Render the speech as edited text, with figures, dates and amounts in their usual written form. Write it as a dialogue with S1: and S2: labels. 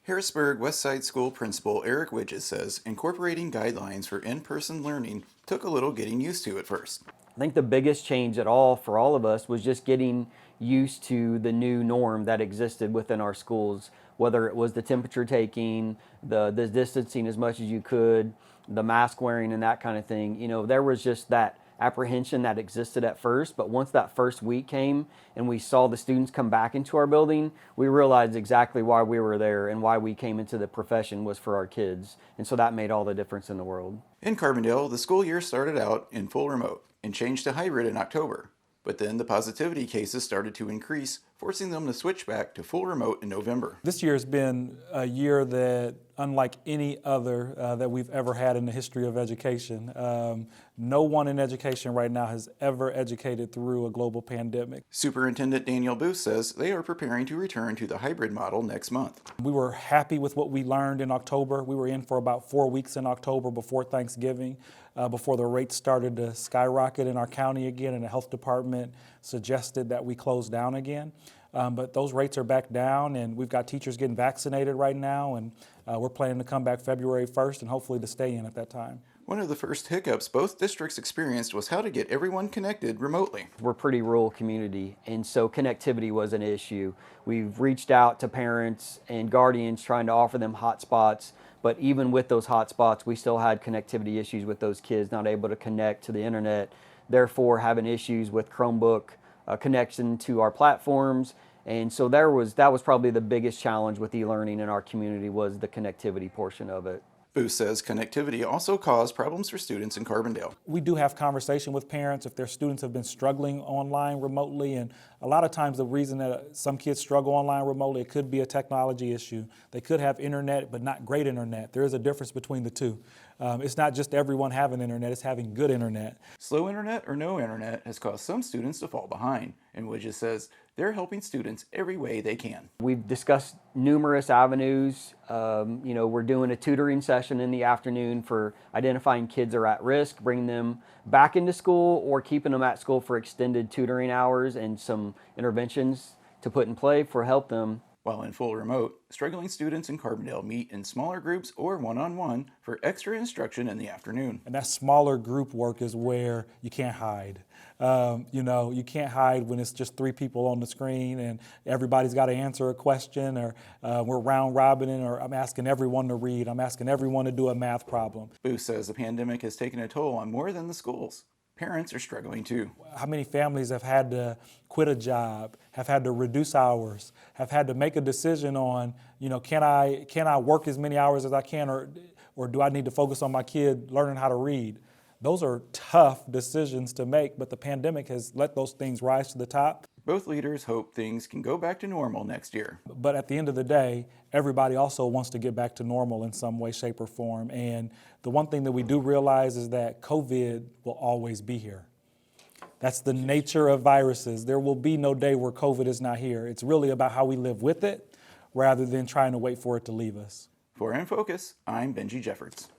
S1: Harrisburg Westside School Principal Eric Widges says incorporating guidelines for in-person learning took a little getting used to at first.
S2: I think the biggest change at all for all of us was just getting used to the new norm that existed within our schools, whether it was the temperature taking, the distancing as much as you could, the mask wearing and that kind of thing. There was just that apprehension that existed at first, but once that first week came and we saw the students come back into our building, we realized exactly why we were there and why we came into the profession was for our kids. And so that made all the difference in the world.
S1: In Carbondale, the school year started out in full remote and changed to hybrid in October. But then the positivity cases started to increase, forcing them to switch back to full remote in November.
S3: This year has been a year that, unlike any other that we've ever had in the history of education. No one in education right now has ever educated through a global pandemic.
S1: Superintendent Daniel Booth says they are preparing to return to the hybrid model next month.
S3: We were happy with what we learned in October. We were in for about 4 weeks in October before Thanksgiving, before the rates started to skyrocket in our county again, and the health department suggested that we close down again. But those rates are back down, and we've got teachers getting vaccinated right now, and we're planning to come back February 1st and hopefully to stay in at that time.
S1: One of the first hiccups both districts experienced was how to get everyone connected remotely.
S2: We're a pretty rural community, and so connectivity was an issue. We've reached out to parents and guardians trying to offer them hotspots, but even with those hotspots, we still had connectivity issues with those kids not able to connect to the internet, therefore having issues with Chromebook connection to our platforms. And so that was probably the biggest challenge with e-learning in our community, was the connectivity portion of it.
S1: Booth says connectivity also caused problems for students in Carbondale.
S3: We do have conversation with parents if their students have been struggling online remotely, and a lot of times the reason that some kids struggle online remotely, it could be a technology issue. They could have internet, but not great internet. There is a difference between the two. It's not just everyone having internet, it's having good internet.
S1: Slow internet or no internet has caused some students to fall behind, and Widges says they're helping students every way they can.
S2: We've discussed numerous avenues. We're doing a tutoring session in the afternoon for identifying kids are at risk, bringing them back into school or keeping them at school for extended tutoring hours and some interventions to put in play for help them.
S1: While in full remote, struggling students in Carbondale meet in smaller groups or one-on-one for extra instruction in the afternoon.
S3: And that smaller group work is where you can't hide. You can't hide when it's just 3 people on the screen and everybody's got to answer a question, or we're round robining, or I'm asking everyone to read, I'm asking everyone to do a math problem.
S1: Booth says the pandemic has taken a toll on more than the schools. Parents are struggling too.
S3: How many families have had to quit a job, have had to reduce hours, have had to make a decision on, can I work as many hours as I can, or do I need to focus on my kid learning how to read? Those are tough decisions to make, but the pandemic has let those things rise to the top.
S1: Both leaders hope things can go back to normal next year.
S3: But at the end of the day, everybody also wants to get back to normal in some way, shape, or form. And the one thing that we do realize is that COVID will always be here. That's the nature of viruses. There will be no day where COVID is not here. It's really about how we live with it rather than trying to wait for it to leave us.
S1: For InFocus, I'm Benji Jeffords.